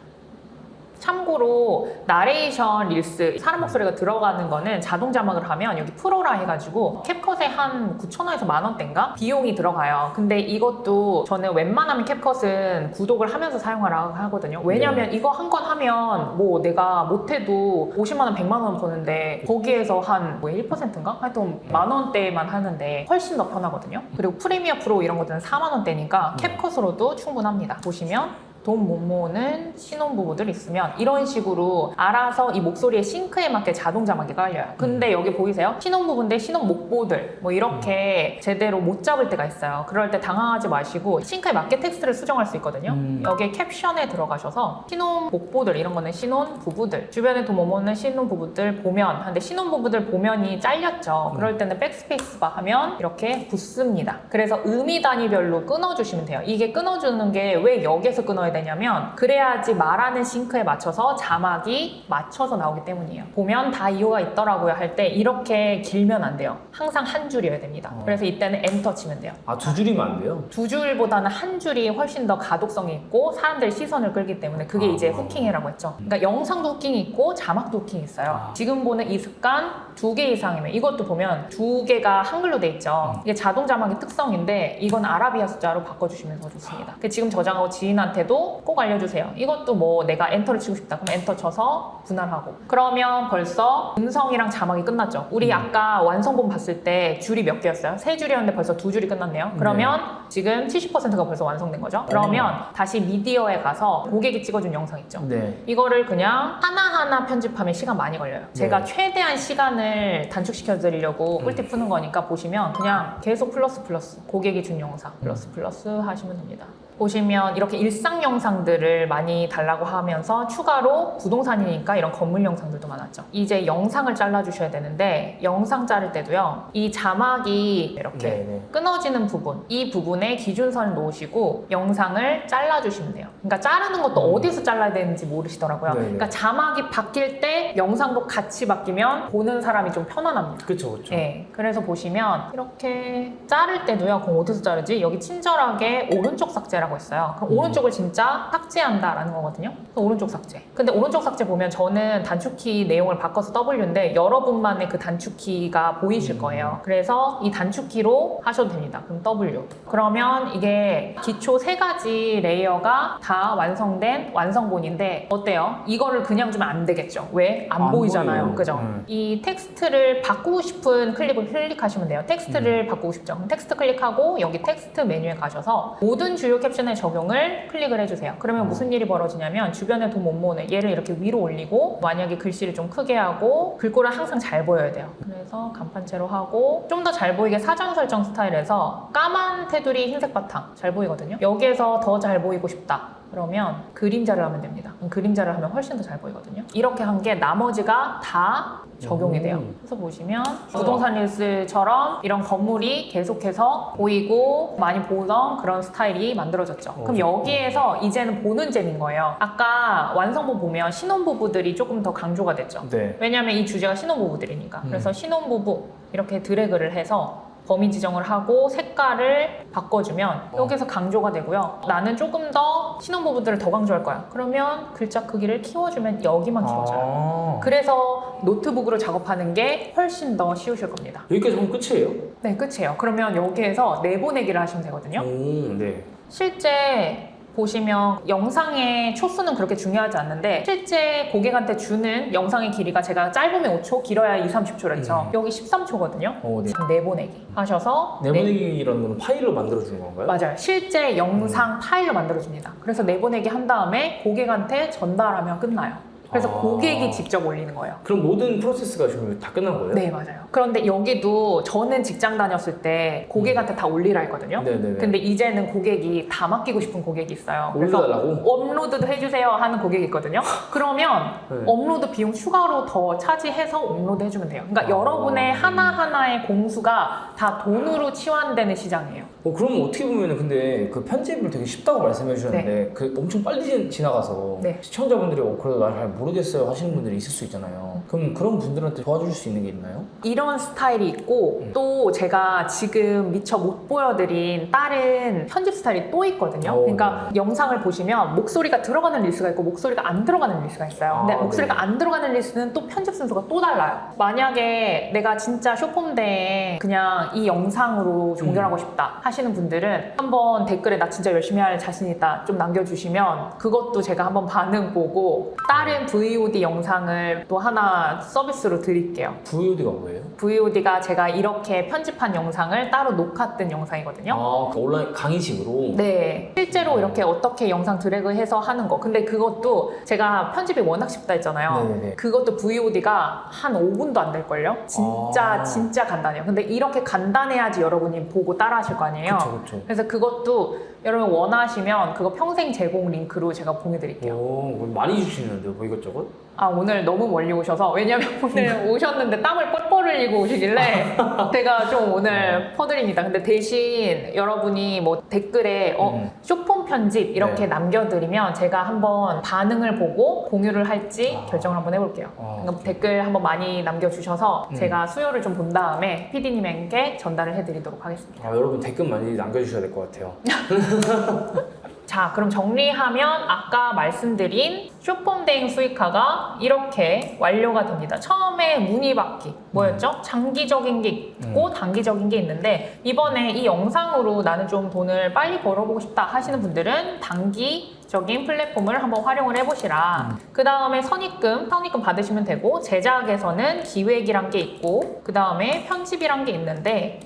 참고로 나레이션 릴스 사람 목소리가 들어가는 거는 자동 자막을 하면 여기 프로라 해가지고 캡컷에 한 9,000원에서 10,000원대인가 비용이 들어가요. 근데 이것도 저는 웬만하면 캡컷은 구독을 하면서 사용하라고 하거든요. 왜냐면 이거 한 건 하면 뭐 내가 못해도 50만 원, 100만 원 버는데 거기에서 한 뭐 1%인가? 하여튼 10,000원대만 하는데 훨씬 더 편하거든요. 그리고 프리미어 프로 이런 것들은 4만 원대니까 캡컷으로도 충분합니다. 보시면 돈 못 모으는 신혼부부들 있으면 이런 식으로 알아서 이 목소리의 싱크에 맞게 자동 자막이 깔려요. 근데 여기 보이세요? 신혼부부인데 신혼목보들 뭐 이렇게 제대로 못 잡을 때가 있어요. 그럴 때 당황하지 마시고 싱크에 맞게 텍스트를 수정할 수 있거든요. 여기에 캡션에 들어가셔서 신혼목보들, 이런 거는 신혼부부들, 주변에 돈 못 모으는 신혼부부들 보면, 근데 신혼부부들 보면이 잘렸죠. 그럴 때는 백스페이스 바 하면 이렇게 붙습니다. 그래서 의미 단위별로 끊어주시면 돼요. 이게 끊어주는 게 왜 여기에서 끊어야 되냐면 그래야지 말하는 싱크에 맞춰서 자막이 맞춰서 나오기 때문이에요. 보면 다 이유가 있더라고요 할 때 이렇게 길면 안 돼요. 항상 한 줄이어야 됩니다. 그래서 이때는 엔터 치면 돼요. 두 줄이면 안 돼요? 두 줄보다는 한 줄이 훨씬 더 가독성이 있고 사람들의 시선을 끌기 때문에 그게 이제 후킹이라고 했죠. 그러니까 영상도 후킹이 있고 자막도 후킹이 있어요. 지금 보는 이 습관 2개 이상이면, 이것도 보면 2개가 한글로 돼 있죠. 이게 자동 자막의 특성인데 이건 아라비아 숫자로 바꿔주시면 더 좋습니다. 지금 저장하고 지인한테도 꼭 알려주세요. 이것도 뭐 내가 엔터를 치고 싶다 그럼 엔터 쳐서 분할하고, 그러면 벌써 음성이랑 자막이 끝났죠. 우리 아까 완성본 봤을 때 줄이 몇 개였어요? 3줄이었는데 벌써 2줄이 끝났네요. 그러면 지금 70%가 벌써 완성된 거죠. 그러면 다시 미디어에 가서 고객이 찍어준 영상 있죠. 네. 이거를 그냥 하나하나 편집하면 시간 많이 걸려요. 제가 최대한 시간을 단축시켜 드리려고 꿀팁 푸는 거니까 보시면 그냥 계속 플러스 고객이 준 영상 플러스 하시면 됩니다. 보시면 이렇게 일상 영상들을 많이 달라고 하면서 추가로 부동산이니까 이런 건물 영상들도 많았죠. 이제 영상을 잘라주셔야 되는데 영상 자를 때도요. 이 자막이 이렇게 네네. 끊어지는 부분, 이 부분에 기준선을 놓으시고 영상을 잘라주시면 돼요. 그러니까 자르는 것도 어디서 잘라야 되는지 모르시더라고요. 네네. 그러니까 자막이 바뀔 때 영상도 같이 바뀌면 보는 사람이 좀 편안합니다. 그쵸 그쵸. 네, 그래서 보시면 이렇게 자를 때도요. 그럼 어디서 자르지? 여기 친절하게 오른쪽 삭제라고 있어요. 그럼 오른쪽을 진짜 삭제한다라는 거거든요. 그래서 오른쪽 삭제. 근데 오른쪽 삭제 보면 저는 단축키 내용을 바꿔서 W인데 여러분만의 그 단축키가 보이실 거예요. 그래서 이 단축키로 하셔도 됩니다. 그럼 W. 그러면 이게 기초 3가지 레이어가 다 완성된 완성본인데 어때요? 이거를 그냥 주면 안 되겠죠. 왜? 안 보이잖아요. 보여요. 그죠? 이 텍스트를 바꾸고 싶은 클립을 클릭하시면 돼요. 텍스트를 바꾸고 싶죠. 그럼 텍스트 클릭하고 여기 텍스트 메뉴에 가셔서 모든 주요 캡션의 적용을 클릭을 해주세요. 그러면 무슨 일이 벌어지냐면 주변에 돈 못 모으는 얘를 이렇게 위로 올리고 만약에 글씨를 좀 크게 하고 글꼴은 항상 잘 보여야 돼요. 그래서 간판체로 하고 좀 더 잘 보이게 사전 설정 스타일에서 까만 테두리 흰색 바탕 잘 보이거든요. 여기에서 더 잘 보이고 싶다. 그러면 그림자를 하면 됩니다. 그림자를 하면 훨씬 더 잘 보이거든요. 이렇게 한 게 나머지가 다 적용이 돼요. 그래서 보시면 부동산 릴스처럼 이런 건물이 계속해서 보이고 많이 보던 그런 스타일이 만들어졌죠. 그럼 여기에서 이제는 보는 재미인 거예요. 아까 완성본 보면 신혼부부들이 조금 더 강조가 됐죠. 네. 왜냐하면 이 주제가 신혼부부들이니까. 그래서 신혼부부 이렇게 드래그를 해서 범위 지정을 하고 색깔을 바꿔주면 여기서 강조가 되고요. 나는 조금 더 신혼부부들을 더 강조할 거야. 그러면 글자 크기를 키워주면 여기만 키워져요. 그래서 노트북으로 작업하는 게 훨씬 더 쉬우실 겁니다. 여기까지 하면 끝이에요? 네, 끝이에요. 그러면 여기에서 내보내기를 하시면 되거든요. 오, 네. 실제 보시면 영상의 초수는 그렇게 중요하지 않는데 실제 고객한테 주는 영상의 길이가 제가 짧으면 5초, 길어야 2, 30초라 했죠. 여기 13초거든요. 네. 내보내기 하셔서 내보내기라는 건 파일로 만들어주는 건가요? 맞아요. 실제 영상 파일로 만들어줍니다. 그래서 내보내기 한 다음에 고객한테 전달하면 끝나요. 그래서 고객이 직접 올리는 거예요. 그럼 모든 프로세스가 지금 다 끝난 거예요? 네, 맞아요. 그런데 여기도 저는 직장 다녔을 때 고객한테 다 올리라 했거든요. 네네네. 근데 이제는 고객이 다 맡기고 싶은 고객이 있어요. 올려달라고? 업로드도 해주세요 하는 고객이 있거든요. 그러면 네. 업로드 비용 추가로 더 차지해서 업로드 해주면 돼요. 그러니까 여러분의 하나하나의 공수가 다 돈으로 치환되는 시장이에요. 그럼 어떻게 보면은 근데 그 편집을 되게 쉽다고 말씀해 주셨는데 그 엄청 빨리 지나가서 네. 시청자분들이 그래도 날 잘 모르겠어요 하시는 분들이 있을 수 있잖아요. 그럼 그런 분들한테 도와줄 수 있는 게 있나요? 이런 스타일이 있고 또 제가 지금 미처 못 보여드린 다른 편집 스타일이 또 있거든요. 그러니까 영상을 보시면 목소리가 들어가는 릴스가 있고 목소리가 안 들어가는 릴스가 있어요. 근데 목소리가 안 들어가는 릴스는 또 편집 순서가 또 달라요. 만약에 내가 진짜 쇼폼대에 그냥 이 영상으로 종결하고 싶다 하시는 분들은 한번 댓글에 나 진짜 열심히 할 자신 있다 좀 남겨주시면 그것도 제가 한번 반응 보고 다른 VOD 영상을 또 하나 서비스로 드릴게요. VOD가 뭐예요? VOD가 제가 이렇게 편집한 영상을 따로 녹화된 영상이거든요. 그 온라인 강의식으로? 네, 실제로 이렇게 어떻게 영상 드래그해서 하는 거. 근데 그것도 제가 편집이 워낙 쉽다 했잖아요. 네네네. 그것도 VOD가 한 5분도 안 될걸요? 진짜 간단해요. 근데 이렇게 간단해야지 여러분이 보고 따라 하실 거 아니에요? 그쵸. 그래서 그것도 여러분 원하시면 그거 평생 제공 링크로 제가 보내드릴게요. 많이 주시는데요, 뭐 이것저것? 오늘 너무 멀리 오셔서 왜냐면 오늘 오셨는데 땀을 뻘뻘 흘리고 오시길래 제가 좀 오늘 퍼드립니다. 근데 대신 여러분이 뭐 댓글에 쇼폼 편집 이렇게 남겨드리면 제가 한번 반응을 보고 공유를 할지 결정을 한번 해볼게요. 그러니까 댓글 한번 많이 남겨주셔서 제가 수요를 좀 본 다음에 PD님에게 전달을 해드리도록 하겠습니다. 여러분 댓글 많이 남겨주셔야 될 것 같아요. 자, 그럼 정리하면 아까 말씀드린 쇼폼대행 수익화가 이렇게 완료가 됩니다. 처음에 문의받기 뭐였죠? 장기적인 게 있고 단기적인 게 있는데 이번에 이 영상으로 나는 좀 돈을 빨리 벌어보고 싶다 하시는 분들은 단기적인 플랫폼을 한번 활용을 해보시라. 그 다음에 선입금 받으시면 되고 제작에서는 기획이란 게 있고 그 다음에 편집이란 게 있는데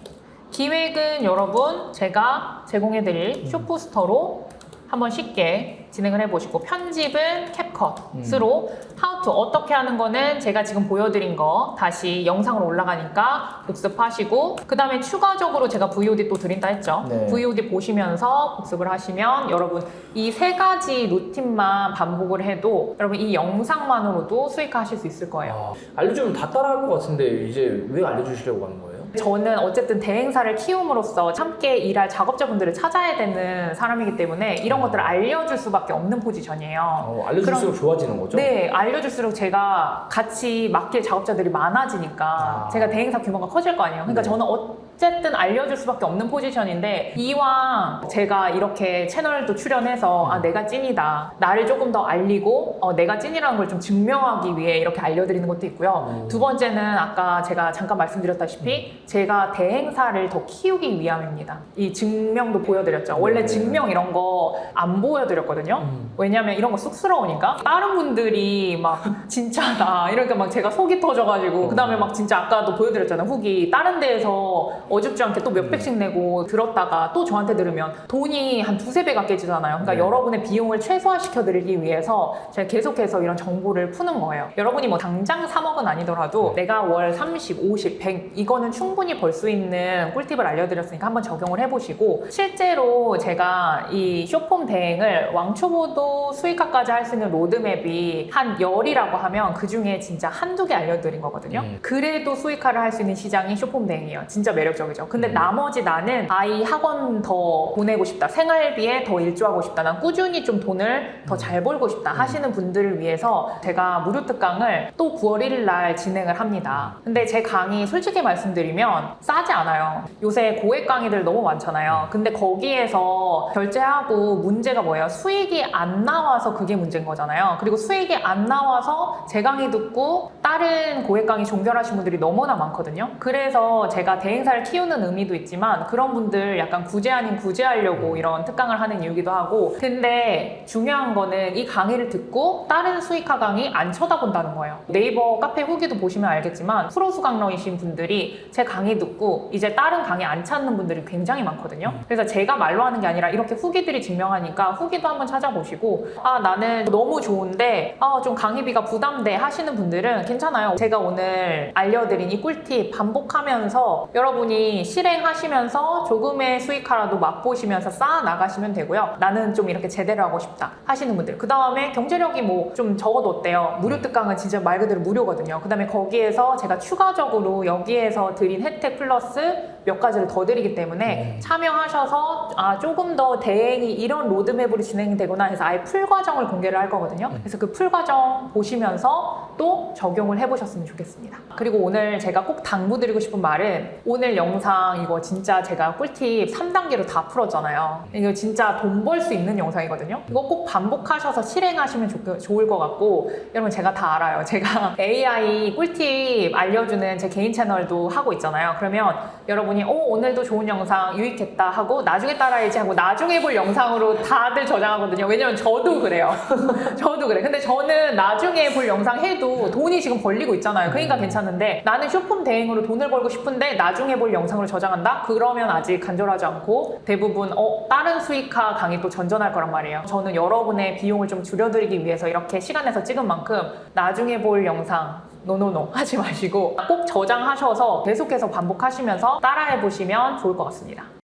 기획은 여러분 제가 제공해드릴 쇼포스터로 한번 쉽게 진행을 해보시고, 편집은 캡컷으로 how to 어떻게 하는 거는 제가 지금 보여드린 거 다시 영상으로 올라가니까 복습하시고, 그 다음에 추가적으로 제가 VOD 또 드린다 했죠. 네. VOD 보시면서 복습을 하시면 여러분 이 3가지 루틴만 반복을 해도 여러분 이 영상만으로도 수익화하실 수 있을 거예요. 알려주면 다 따라할 것 같은데 이제 왜 알려주시려고 하는 거예요? 저는 어쨌든 대행사를 키움으로써 함께 일할 작업자분들을 찾아야 되는 사람이기 때문에 이런 것들을 알려줄 수밖에 없는 포지션이에요. 알려줄수록 좋아지는 거죠? 네, 알려줄수록 제가 같이 맡길 작업자들이 많아지니까 제가 대행사 규모가 커질 거 아니에요. 그러니까 네. 저는 어쨌든 알려줄 수밖에 없는 포지션인데, 이왕 제가 이렇게 채널도 출연해서 아 내가 찐이다, 나를 조금 더 알리고 내가 찐이라는 걸 좀 증명하기 위해 이렇게 알려드리는 것도 있고요. 두 번째는 아까 제가 잠깐 말씀드렸다시피 제가 대행사를 더 키우기 위함입니다. 이 증명도 보여드렸죠. 원래 증명 이런 거 안 보여드렸거든요. 왜냐면 이런 거 쑥스러우니까. 다른 분들이 막 진짜다 이러니까 막 제가 속이 터져가지고, 그 다음에 막 진짜 아까도 보여드렸잖아요. 후기 다른 데에서 어줍지 않게 또 몇백씩 내고 들었다가 또 저한테 들으면 돈이 한 2~3배가 깨지잖아요. 그러니까 네. 여러분의 비용을 최소화시켜드리기 위해서 제가 계속해서 이런 정보를 푸는 거예요. 여러분이 뭐 당장 3억은 아니더라도 내가 월 30, 50, 100 이거는 충분히 벌 수 있는 꿀팁을 알려드렸으니까 한번 적용을 해보시고, 실제로 제가 이 쇼폼 대행을 왕초보도 수익화까지 할 수 있는 로드맵이 한 10이라고 하면 그 중에 진짜 한두 개 알려드린 거거든요. 그래도 수익화를 할 수 있는 시장이 쇼폼 대행이에요. 진짜 매력적이죠. 근데 나머지 나는 아이 학원 더 보내고 싶다, 생활비에 더 일조하고 싶다, 난 꾸준히 좀 돈을 더 잘 벌고 싶다 하시는 분들을 위해서 제가 무료 특강을 또 9월 1일 날 진행을 합니다. 근데 제 강의 솔직히 말씀드리면 싸지 않아요. 요새 고액 강의들 너무 많잖아요. 근데 거기에서 결제하고 문제가 뭐예요? 수익이 안 나와서 그게 문제인 거잖아요. 그리고 수익이 안 나와서 제 강의 듣고 다른 고액 강의 종결하신 분들이 너무나 많거든요. 그래서 제가 대행사를 키우는 의미도 있지만 그런 분들 약간 구제 아닌 구제하려고 이런 특강을 하는 이유기도 하고, 근데 중요한 거는 이 강의를 듣고 다른 수익화 강의 안 쳐다본다는 거예요. 네이버 카페 후기도 보시면 알겠지만 프로 수강러이신 분들이 제 강의 듣고 이제 다른 강의 안 찾는 분들이 굉장히 많거든요. 그래서 제가 말로 하는 게 아니라 이렇게 후기들이 증명하니까 후기도 한번 찾아보시고, 아 나는 너무 좋은데 좀 강의비가 부담돼 하시는 분들은 괜찮아요. 제가 오늘 알려드린 이 꿀팁 반복하면서 여러분이 실행하시면서 조금의 수익화라도 맛보시면서 쌓아 나가시면 되고요. 나는 좀 이렇게 제대로 하고 싶다 하시는 분들, 그 다음에 경제력이 뭐 좀 적어도 어때요? 무료 특강은 진짜 말 그대로 무료거든요. 그 다음에 거기에서 제가 추가적으로 여기에서 드린 혜택 플러스 몇 가지를 더 드리기 때문에 참여하셔서 아 조금 더 대행이 이런 로드맵으로 진행이 되구나 해서 아예 풀 과정을 공개를 할 거거든요. 그래서 그 풀 과정 보시면서 또 적용을 해보셨으면 좋겠습니다. 그리고 오늘 제가 꼭 당부드리고 싶은 말은, 오늘 영상 이거 진짜 제가 꿀팁 3단계로 다 풀었잖아요. 이거 진짜 돈 벌 수 있는 영상이거든요. 이거 꼭 반복하셔서 실행하시면 좋을 것 같고, 여러분 제가 다 알아요. 제가 AI 꿀팁 알려주는 제 개인 채널도 하고 있잖아요. 그러면 여러분이 오늘도 좋은 영상 유익했다 하고 나중에 따라야지 하고 나중에 볼 영상으로 다들 저장하거든요. 왜냐면 저도 그래요. 저도 그래. 근데 저는 나중에 볼 영상 해도 돈이 지금 벌리고 있잖아요. 그러니까 괜찮은데, 나는 쇼폼 대행으로 돈을 벌고 싶은데 나중에 볼 영상으로 저장한다? 그러면 아직 간절하지 않고 대부분 다른 수익화 강의 또 전전할 거란 말이에요. 저는 여러분의 비용을 좀 줄여드리기 위해서 이렇게 시간 내서 찍은 만큼 나중에 볼 영상 노노노 하지 마시고 꼭 저장하셔서 계속해서 반복하시면서 따라해 보시면 좋을 것 같습니다.